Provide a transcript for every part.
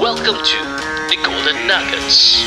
Welcome to the Golden Nuggets.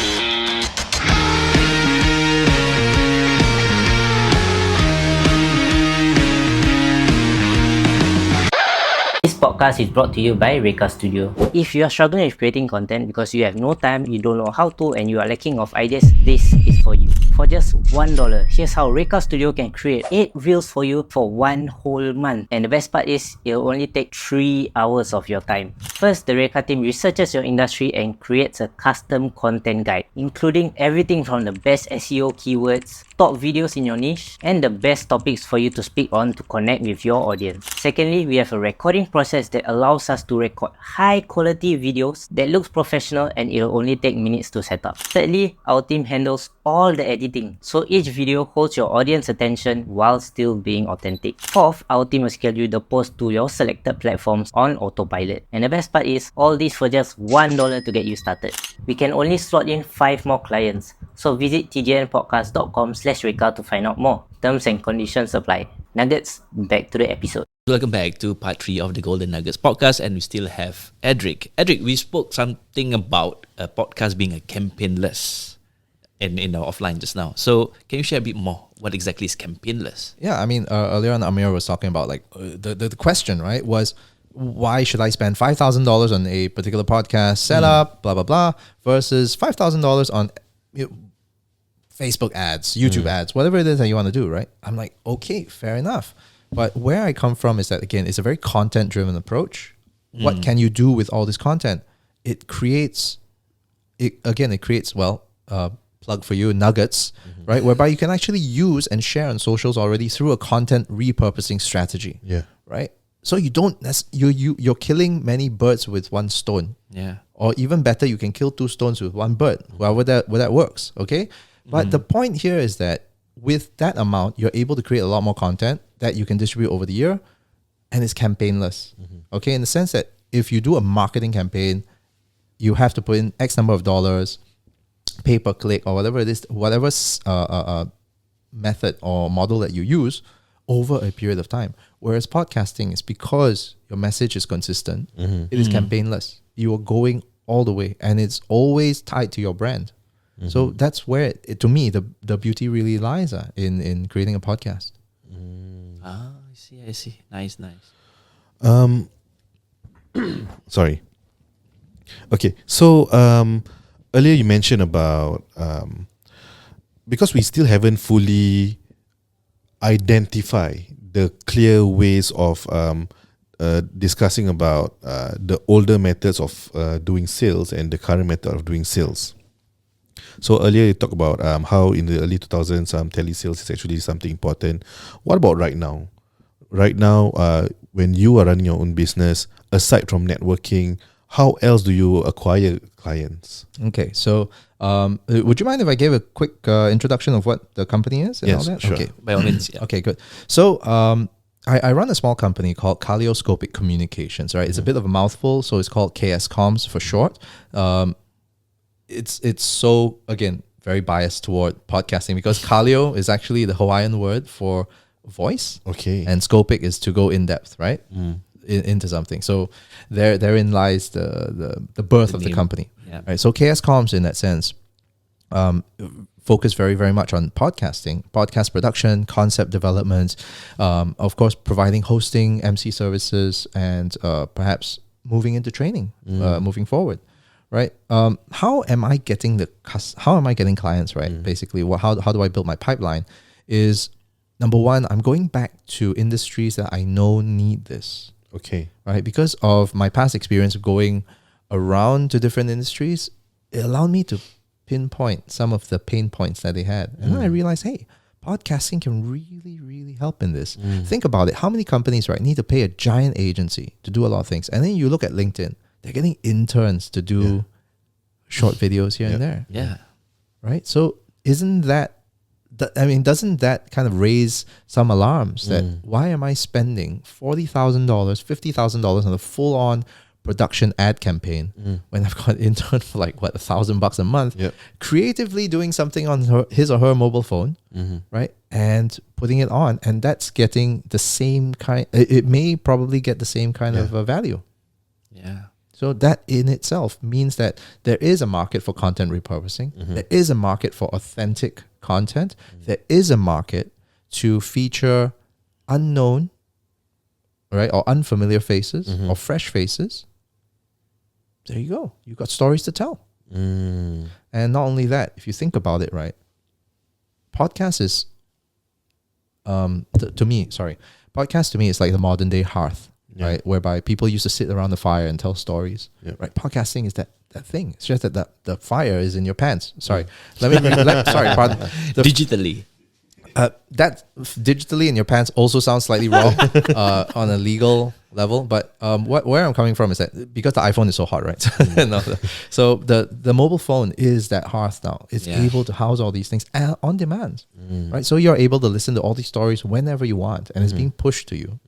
This podcast is brought to you by Reka Studio. If you are struggling with creating content because you have no time, you don't know how to, and you are lacking of ideas, this is for you. For just $1, here's how Reka Studio can create 8 reels for you for 1 whole month. And the best part is, it'll only take 3 hours of your time. First, the Reka team researches your industry and creates a custom content guide, including everything from the best SEO keywords, top videos in your niche, and the best topics for you to speak on to connect with your audience. Secondly, we have a recording process that allows us to record high quality videos that looks professional and it'll only take minutes to set up. Thirdly, our team handles all the editing, so each video holds your audience attention while still being authentic. Fourth, our team will schedule the post to your selected platforms on autopilot. And the best part is, all this for just $1 to get you started. We can only slot in 5 more clients, so visit tgnpodcast.com/Reka to find out more. Terms and conditions apply. Nuggets, back to the episode. Welcome back to part 3 of the Golden Nuggets podcast, and we still have Edric. Edric, we spoke something about a podcast being a campaignless in our offline just now. So can you share a bit more? What exactly is campaignless? Yeah, I mean, earlier on, Amir was talking about like the question, right, was why should I spend $5,000 on a particular podcast setup, blah, blah, blah, versus $5,000 on Facebook ads, YouTube ads, whatever it is that you want to do, right? I'm like, okay, fair enough. But where I come from is that, again, it's a very content-driven approach. What can you do with all this content? It creates, plug for you, nuggets, right? Whereby you can actually use and share on socials already through a content repurposing strategy. Yeah. Right? So you don't, you're killing many birds with one stone. Yeah. Or even better, you can kill 2 stones with 1 bird. Well, that works, okay? But the point here is that with that amount, you're able to create a lot more content that you can distribute over the year, and it's campaignless. Okay, in the sense that if you do a marketing campaign, you have to put in X number of dollars, pay per click, or whatever it is, whatever method or model that you use over a period of time. Whereas podcasting is, because your message is consistent, it is campaignless. You are going all the way, and it's always tied to your brand. So that's where, to me, the beauty really lies in creating a podcast. I see. Nice. Sorry. Okay, so earlier you mentioned about because we still haven't fully identified the clear ways of discussing about the older methods of doing sales and the current method of doing sales. So earlier you talked about how in the early 2000s telesales is actually something important. What about right now? Right now, when you are running your own business, aside from networking, how else do you acquire clients? Okay, so would you mind if I gave a quick introduction of what the company is and all Yes, that? sure. Okay. By all means, yeah. Okay, good. So I run a small company called Kaleidoscopic Communications, right? It's a bit of a mouthful, so it's called KS Comms for short. It's so, again, very biased toward podcasting, because Kaleo is actually the Hawaiian word for voice. Okay. And scopic is to go in depth, right? Into something. So therein lies the birth of the company. Yeah. Right. So KS Comms, in that sense, focus very, very much on podcasting, podcast production, concept development, of course, providing hosting, MC services, and perhaps moving into training, moving forward. Right. How am I getting clients? Right. Basically, how do I build my pipeline? Is number one, I'm going back to industries that I know need this. Okay. Right. Because of my past experience of going around to different industries, it allowed me to pinpoint some of the pain points that they had. And then I realized, hey, podcasting can really, really help in this. Think about it. How many companies, right, need to pay a giant agency to do a lot of things? And then you look at LinkedIn, they're getting interns to do short videos here and there. Yeah. Right? So doesn't that kind of raise some alarms that why am I spending $40,000, $50,000 on a full-on production ad campaign when I've got an intern for like $1,000 a month, creatively doing something on his or her mobile phone, right? And putting it on, and that's getting the same kind. It may probably get the same kind of value. Yeah. So that in itself means that there is a market for content repurposing. There is a market for authentic content. There is a market to feature unknown, right, or unfamiliar faces or fresh faces. There you go. You've got stories to tell. And not only that, if you think about it, right, podcast is, podcast to me is like the modern day hearth, right, whereby people used to sit around the fire and tell stories, right? Podcasting is that thing. It's just that the fire is in your pants. Sorry, pardon. Digitally. That digitally in your pants also sounds slightly wrong on a legal level, but where I'm coming from is that because the iPhone is so hot, right? So the mobile phone is that hearth now. It's able to house all these things on demand, right? So you're able to listen to all these stories whenever you want, and it's being pushed to you.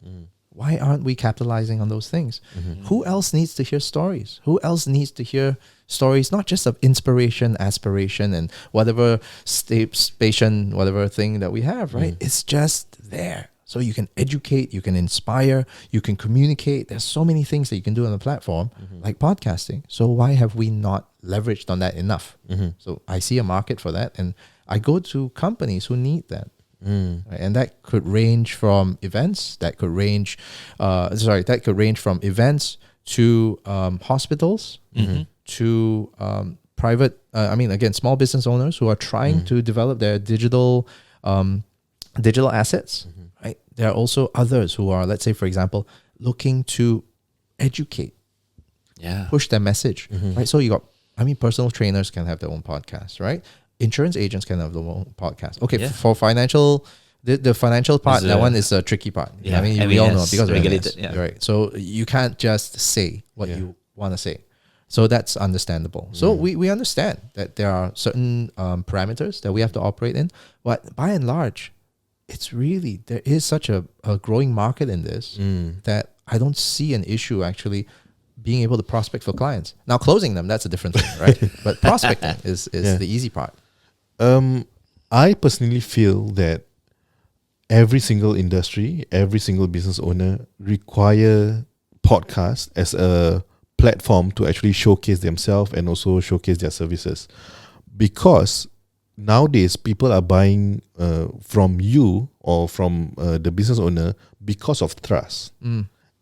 Why aren't we capitalizing on those things? Who else needs to hear stories? Who else needs to hear stories, not just of inspiration, aspiration, and whatever station, whatever thing that we have, right? It's just there. So you can educate, you can inspire, you can communicate. There's so many things that you can do on the platform, like podcasting. So why have we not leveraged on that enough? So I see a market for that, and I go to companies who need that. Right? And that could range from events, that could range from events to hospitals, to private, again, small business owners who are trying to develop their digital assets, right? There are also others who are, let's say, for example, looking to educate, push their message, right? So you got, personal trainers can have their own podcast, right? Insurance agents can have their own podcast. Okay, for financial, the financial part, that one is a tricky part. Yeah, we all know because regulated. MAS, right? So you can't just say what you want to say. So that's understandable. So we understand that there are certain parameters that we have to operate in, but by and large, it's really, there is such a growing market in this that I don't see an issue actually being able to prospect for clients. Now closing them, that's a different thing, right? But prospecting is the easy part. I personally feel that every single industry, every single business owner require podcast as a platform to actually showcase themselves and also showcase their services, because nowadays people are buying from you or from the business owner because of trust,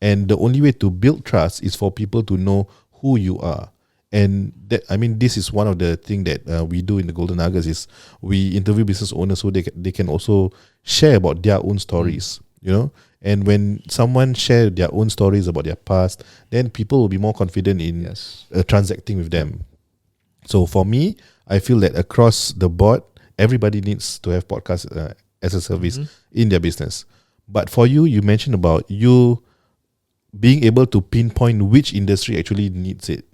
and the only way to build trust is for people to know who you are. And that, this is one of the things that we do in the Golden Nuggets is we interview business owners so they can also share about their own stories, And when someone share their own stories about their past, then people will be more confident in transacting with them. So for me, I feel that across the board, everybody needs to have podcasts as a service in their business. But for you, you mentioned about you being able to pinpoint which industry actually needs it.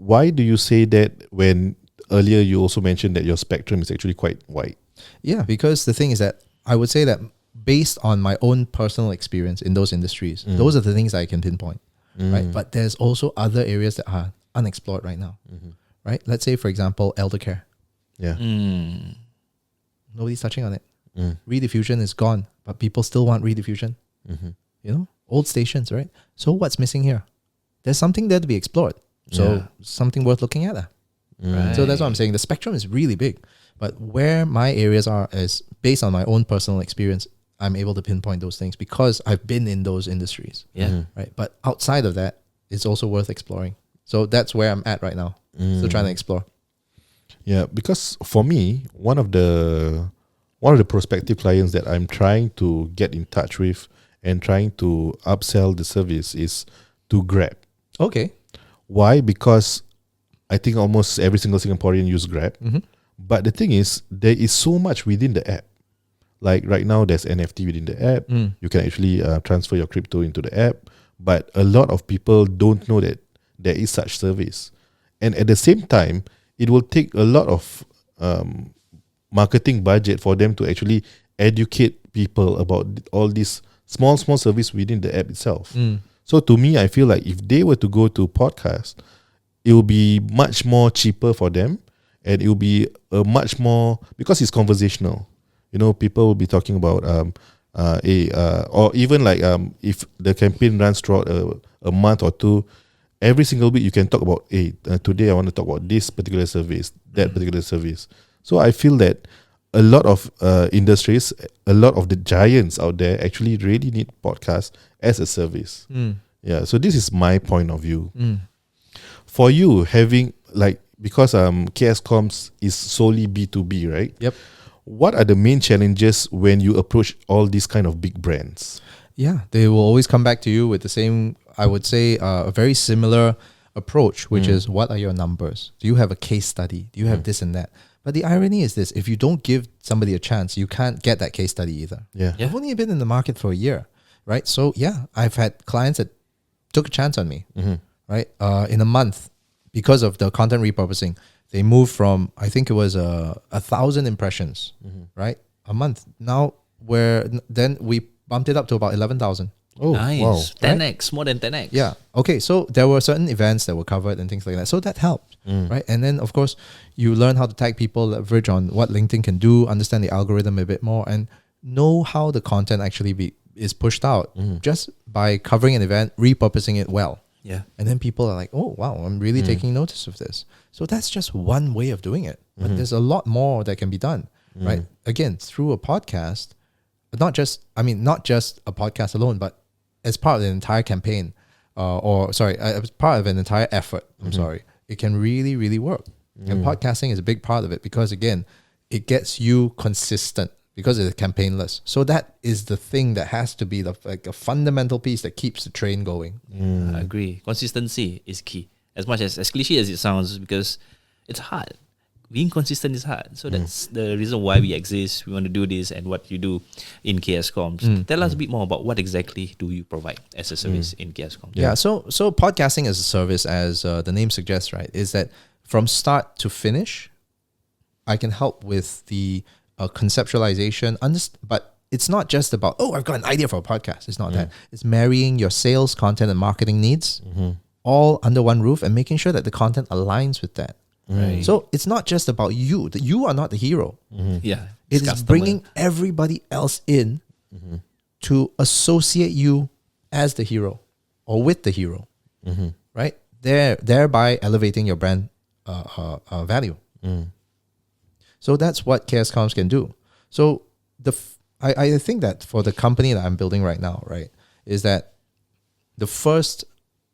Why do you say that when earlier you also mentioned that your spectrum is actually quite wide? Yeah, because the thing is that I would say that based on my own personal experience in those industries, those are the things I can pinpoint, right? But there's also other areas that are unexplored right now, right? Let's say, for example, elder care. Yeah. Nobody's touching on it. Rediffusion is gone, but people still want rediffusion. Old stations, right? So what's missing here? There's something there to be explored. So something worth looking at. Right. So that's what I'm saying. The spectrum is really big. But where my areas are is based on my own personal experience. I'm able to pinpoint those things because I've been in those industries. Right. But outside of that, it's also worth exploring. So that's where I'm at right now. Still trying to explore. Yeah, because for me, one of the prospective clients that I'm trying to get in touch with and trying to upsell the service is to Grab. Okay. Why? Because I think almost every single Singaporean use Grab. But the thing is, there is so much within the app. Like right now, there's NFT within the app. You can actually transfer your crypto into the app. But a lot of people don't know that there is such service. And at the same time, it will take a lot of marketing budget for them to actually educate people about all these small service within the app itself. So to me, I feel like if they were to go to podcast, it will be much more cheaper for them, and it will be a much more, because it's conversational. People will be talking about or even like if the campaign runs throughout a month or two, every single week you can talk about, hey, today I want to talk about this particular service, that particular service. So I feel that a lot of industries, a lot of the giants out there actually really need podcasts as a service. Yeah, so this is my point of view. For you, having because KS Comms is solely B2B, right? Yep. What are the main challenges when you approach all these kind of big brands? Yeah, they will always come back to you with the same, I would say, a very similar approach, which is, what are your numbers? Do you have a case study? Do you have this and that? But the irony is this: if you don't give somebody a chance, you can't get that case study either. Yeah. I've only been in the market for a year, right? So yeah, I've had clients that took a chance on me, right? In a month, because of the content repurposing, they moved from, I think it was 1,000 impressions, right? A month. Now then we bumped it up to about 11,000. Oh, Nice. wow. 10x, more than 10x. Yeah. Okay. So there were certain events that were covered and things like that. So that helped, right? And then of course you learn how to tag people, leverage on what LinkedIn can do, understand the algorithm a bit more, and know how the content actually is pushed out just by covering an event, repurposing it well. Yeah. And then people are like, oh wow, I'm really taking notice of this. So that's just one way of doing it. But there's a lot more that can be done, right? Again, through a podcast, not just a podcast alone, but as part of the entire campaign, as part of an entire effort, it can really, really work. And podcasting is a big part of it because, again, it gets you consistent because it's campaignless. So that is the thing that has to be like a fundamental piece that keeps the train going. I agree. Consistency is key. As much as cliche as it sounds, because it's hard. Being consistent is hard. So that's the reason why we exist. We want to do this and what you do in KS Comms. Tell us a bit more about what exactly do you provide as a service in KS Comms. Yeah. So podcasting as a service, as the name suggests, right, is that from start to finish, I can help with the conceptualization, but it's not just about, oh, I've got an idea for a podcast. It's not that. It's marrying your sales, content, and marketing needs all under one roof and making sure that the content aligns with that. Right. So it's not just about you. You are not the hero. Yeah. It is bringing everybody else in to associate you as the hero or with the hero, right? Thereby elevating your brand value. So that's what KS Comms can do. So I think that for the company that I'm building right now, right, is that the first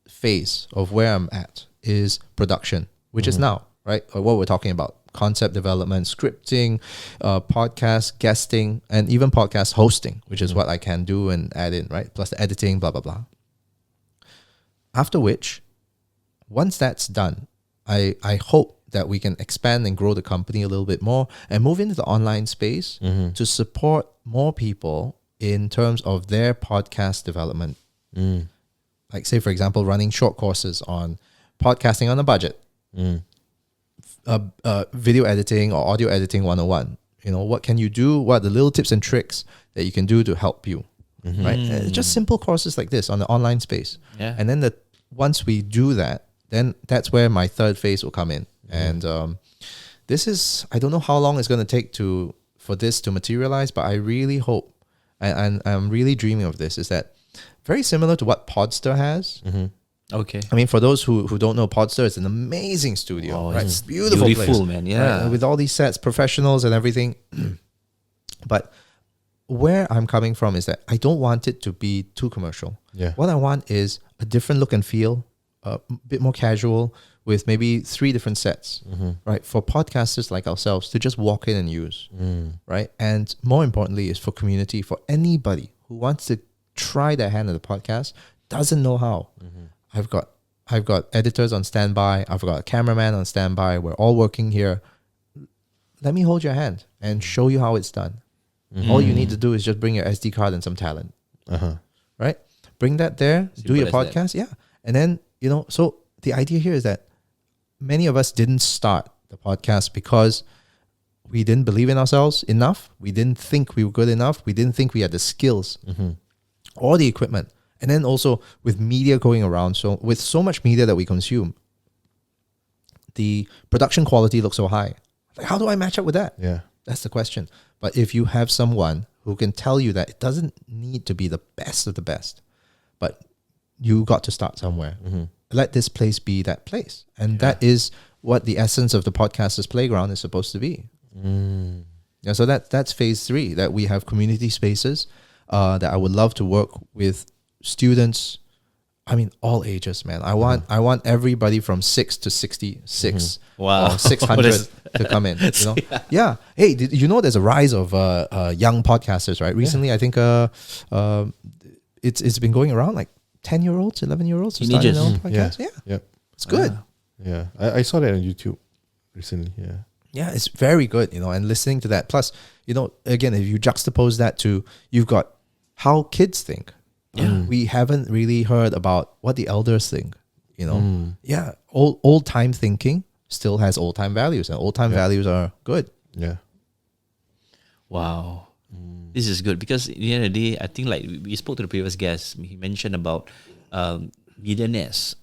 phase of where I'm at is production, which is now, right? Or what we're talking about: concept development, scripting, podcast guesting, and even podcast hosting, which is what I can do and add in, right? Plus the editing, blah, blah, blah. After which, once that's done, I hope that we can expand and grow the company a little bit more and move into the online space to support more people in terms of their podcast development. Like, say, for example, running short courses on podcasting on a budget, video editing or audio editing 101. You know, what can you do? What are the little tips and tricks that you can do to help you? Right? Just simple courses like this on the online space. Yeah. And then once we do that, then that's where my third phase will come in. And this is, I don't know how long it's going to take for this to materialize, but I really hope, and I'm really dreaming of this, is that very similar to what Podster has. Okay. I mean, for those who don't know, Podster is an amazing studio, right? It's Beautiful place, man. Yeah. right? With all these sets, professionals and everything. But where I'm coming from is that I don't want it to be too commercial. Yeah. What I want is a different look and feel, a bit more casual, with maybe 3 different sets, right? For podcasters like ourselves to just walk in and use, right? And more importantly is for community, for anybody who wants to try their hand at the podcast, doesn't know how. I've got editors on standby. I've got a cameraman on standby. We're all working here. Let me hold your hand and show you how it's done. All you need to do is just bring your SD card and some talent, right? Bring that there, do your Simple as podcast. Yeah. And then, so the idea here is that many of us didn't start the podcast because we didn't believe in ourselves enough. We didn't think we were good enough. We didn't think we had the skills or the equipment. And then also with media going around, so with so much media that we consume, the production quality looks so high. Like, how do I match up with that? Yeah. That's the question. But if you have someone who can tell you that it doesn't need to be the best of the best, but you got to start somewhere, let this place be that place. And that is what the essence of the Podcasters Playground is supposed to be. Yeah, so that's phase 3, that we have community spaces that I would love to work with students. I mean, all ages, man. I want everybody from 6 to 66 Wow. or 600 to come in. You know? Yeah. Hey, did you know there's a rise of young podcasters, right? Recently, I think it's been going around, like 10-year-olds, 11-year-olds, starting their own podcast. Yeah, it's good. Yeah, I saw that on YouTube recently. Yeah, it's very good, you know, and listening to that. Plus, you know, again, if you juxtapose that to, you've got how kids think. We haven't really heard about what the elders think, you know. Yeah, old time thinking still has old time values, and old time values are good. Yeah. Wow. This is good because at the end of the day, I think like we spoke to the previous guest. He mentioned about millionaires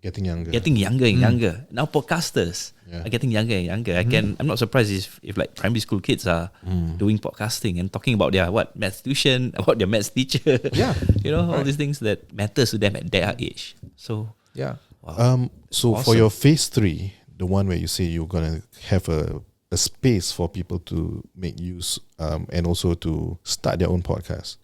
Getting younger. getting younger and younger. Now podcasters are getting younger and younger. I'm not surprised if like primary school kids are doing podcasting and talking about their maths tuition, about their maths teacher. Yeah. You know, all these things that matters to them at their age. So Yeah. So for your phase 3, the one where you say you're gonna have a space for people to make use and also to start their own podcast,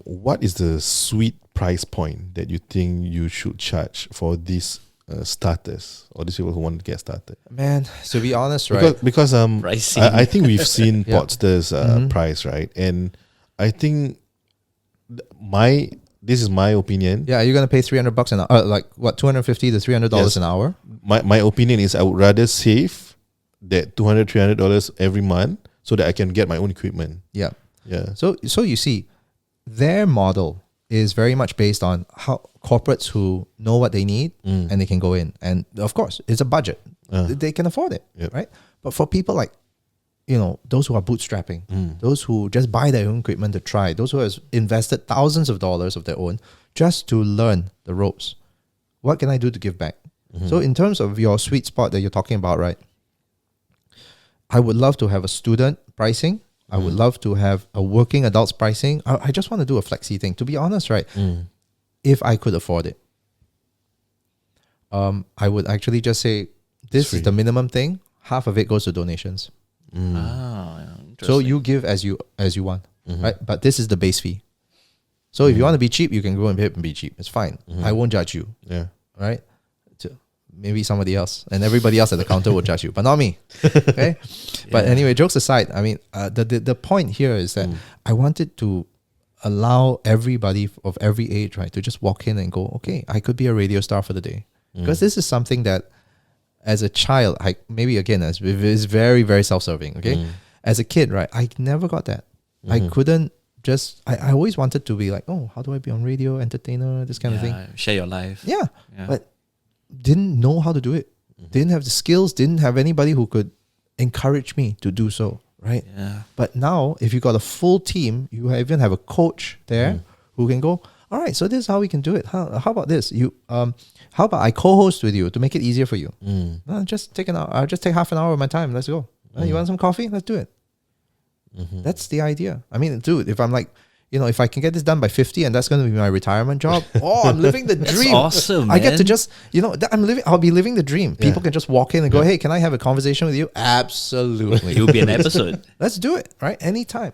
what is the sweet price point that you think you should charge for these starters or these people who want to get started? Man, to be honest, right? Because Pricing. I think we've seen Podster's price, right? And I think this is my opinion. Yeah, you're gonna pay $300 an hour, like what, $250 to $300 an hour? My opinion is I would rather save that $200-$300 every month so that I can get my own equipment. Yeah. Yeah. So you see, their model is very much based on how corporates who know what they need and they can go in. And of course, it's a budget. They can afford it, right? But for people like, you know, those who are bootstrapping, those who just buy their own equipment to try, those who have invested thousands of dollars of their own just to learn the ropes, what can I do to give back? So in terms of your sweet spot that you're talking about, right? I would love to have a student pricing. I would love to have a working adults pricing. I just want to do a flexi thing. To be honest, right? If I could afford it, I would actually just say, this is the minimum thing. Half of it goes to donations. So you give as you want, right? But this is the base fee. So if you want to be cheap, you can go and be cheap. It's fine. I won't judge you. Yeah. Right? Maybe somebody else, and everybody else at the counter will judge you, but not me. Okay. But anyway, jokes aside, I mean, the point here is that I wanted to allow everybody of every age, right, to just walk in and go, okay, I could be a radio star for the day, because this is something that, as a child, it's very, very self-serving. Okay. As a kid, right, I never got that. I couldn't just. I always wanted to be like, oh, how do I be on radio, entertainer, this kind of thing. Share your life. Yeah. But didn't know how to do it. Didn't have the skills, didn't have anybody who could encourage me to do so, right? Yeah. But now, if you got a full team, you even have a coach there who can go, all right, so this is how we can do it. How about this? How about I co-host with you to make it easier for you? Just take an hour. I'll just take half an hour of my time. Let's go. You want some coffee? Let's do it. That's the idea. I mean, dude, if I'm like, you know, if I can get this done by 50 and that's going to be my retirement job, I'm living the dream. Awesome, I get to man. just, you know, I'll be living the dream. People can just walk in and go, hey, can I have a conversation with you? Absolutely. You'll be an episode. Let's do it, right? Anytime.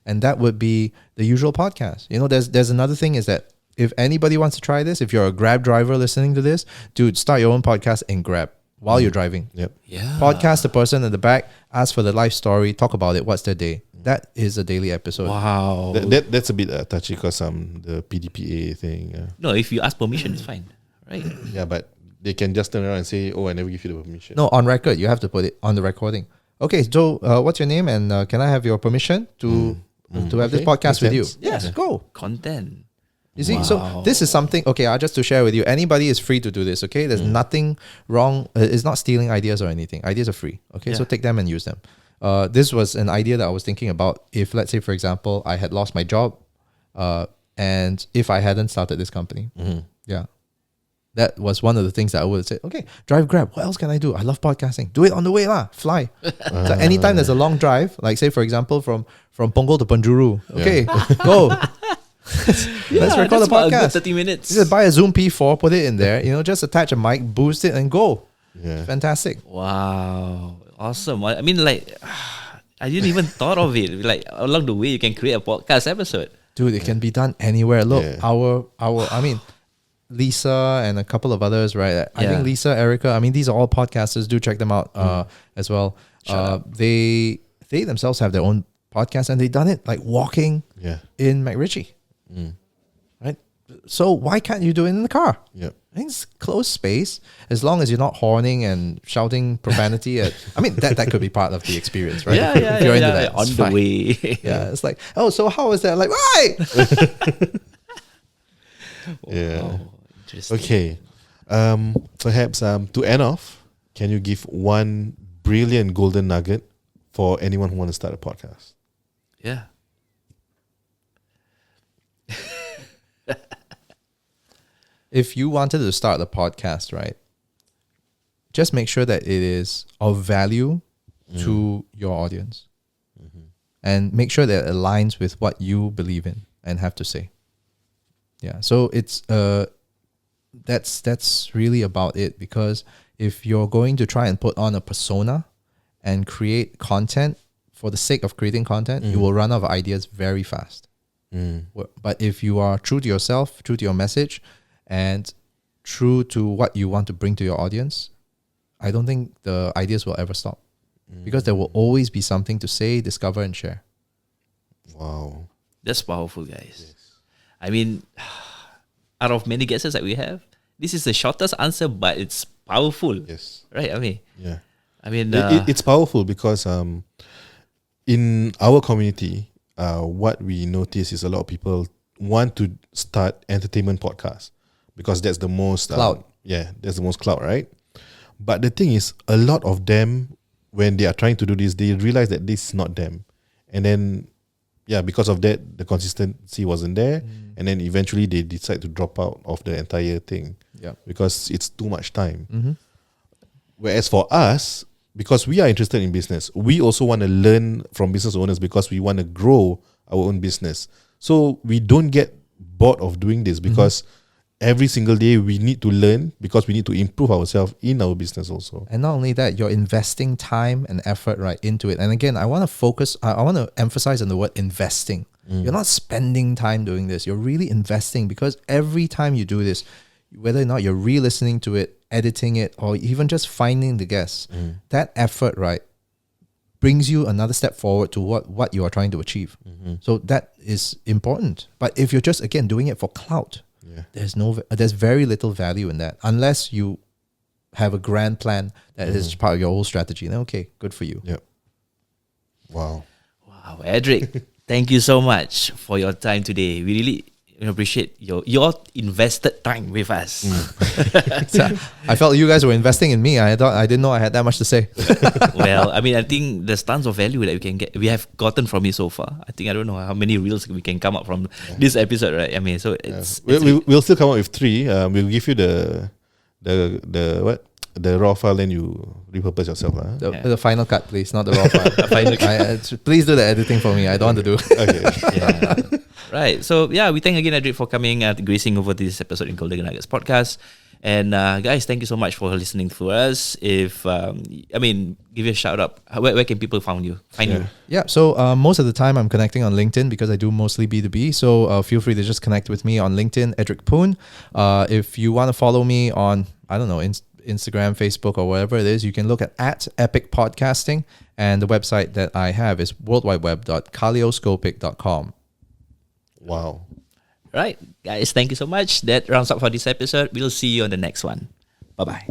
And that would be the usual podcast. You know, there's another thing is that if anybody wants to try this, if you're a Grab driver listening to this, dude, start your own podcast and Grab while you're driving. Yep. Yeah. Podcast the person in the back, ask for the life story, talk about it. What's their day? That is a daily episode. Wow. That's a bit touchy because the PDPA thing. No, if you ask permission, it's fine, right? Yeah, but they can just turn around and say, "Oh, I never give you the permission." No, on record. You have to put it on the recording. Okay, so what's your name and can I have your permission to have this Okay, podcast makes with you? sense. Yes, go. Content. You see, so this is something, okay, just to share with you, anybody is free to do this, okay? There's nothing wrong. It's not stealing ideas or anything. Ideas are free, okay? So take them and use them. This was an idea that I was thinking about if, let's say, for example, I had lost my job and if I hadn't started this company. Yeah. That was one of the things that I would say, okay, drive Grab. What else can I do? I love podcasting. Do it on the way lah. Fly. So anytime there's a long drive, like say, for example, from Punggol to Penjuru, okay, go. Let's record the that's about a good podcast. 30 minutes. Just buy a Zoom P4, put it in there, just attach a mic, boost it, and go. Yeah. Fantastic. Wow, awesome. I mean, like, I didn't even thought of it. Like, along the way, you can create a podcast episode. Dude, it can be done anywhere. Look, Yeah. I mean, Lisa and a couple of others, right? I Yeah. think Lisa, Erica, I mean, these are all podcasters. Do check them out as well. They themselves have their own podcast, and they done it like walking Yeah. in McRitchie, right? So why can't you do it in the car? Yep. I think it's closed space, as long as you're not horning and shouting profanity at. I mean, that could be part of the experience, right? If you're into that, On it's the fine. way. Yeah, it's like, oh, so how is that? Like, right? Yeah. Oh, interesting. Okay. Perhaps to end off, can you give one brilliant golden nugget for anyone who want to start a podcast? Yeah. If you wanted to start a podcast, right, just make sure that it is of value to your audience, and make sure that it aligns with what you believe in and have to say. Yeah, so it's that's really about it, because if you're going to try and put on a persona and create content for the sake of creating content, you will run out of ideas very fast. But if you are true to yourself, true to your message, and true to what you want to bring to your audience, I don't think the ideas will ever stop, because there will always be something to say, discover, and share. Wow. That's powerful, guys. I mean, out of many guesses that we have, this is the shortest answer, but it's powerful. Yes. Right? I mean, Yeah. it's It's powerful because in our community, what we notice is a lot of people want to start entertainment podcasts because that's the most Clout. That's the most clout, right? But the thing is, a lot of them, when they are trying to do this, they realize that this is not them, and then because of that, the consistency wasn't there, and then eventually they decide to drop out of the entire thing. Yeah. Because it's too much time. Whereas for us, because we are interested in business, we also want to learn from business owners because we want to grow our own business. So we don't get bored of doing this because every single day we need to learn, because we need to improve ourselves in our business also. And not only that, you're investing time and effort right into it. And again, I want to emphasize on the word investing. You're not spending time doing this. You're really investing, because every time you do this, whether or not you're re-listening to it, editing it, or even just finding the guests, that effort, right, brings you another step forward to what you are trying to achieve. So that is important. But if you're just, again, doing it for clout, there's very little value in that, unless you have a grand plan that is part of your whole strategy. Then okay, good for you. Yep. Wow. Wow, Edric, thank you so much for your time today. We really appreciate your invested time with us. I felt you guys were investing in me. I didn't know I had that much to say. Well, I mean, I think there's tons of value that we have gotten from you so far. I think I don't know how many reels we can come up from this episode, right? I mean, so it's We'll still come up with 3. We'll give you the raw file, then you repurpose yourself. The final cut, please, not the raw file. Please do the editing for me. I don't want to do. Okay. yeah. Right. So yeah, we thank again Edric for coming gracing over this episode in Golden Nuggets podcast. And guys, thank you so much for listening to us. If give you a shout out. Where can people find you? Yeah, so most of the time I'm connecting on LinkedIn, because I do mostly B2B. So feel free to just connect with me on LinkedIn, Edric Poon. If you want to follow me on, I don't know, Instagram, Facebook, or whatever it is, you can look at Epic Podcasting. And the website that I have is worldwideweb.kaleidoscopic.com. Wow. Right. Guys, thank you so much. That rounds up for this episode. We'll see you on the next one. Bye-bye.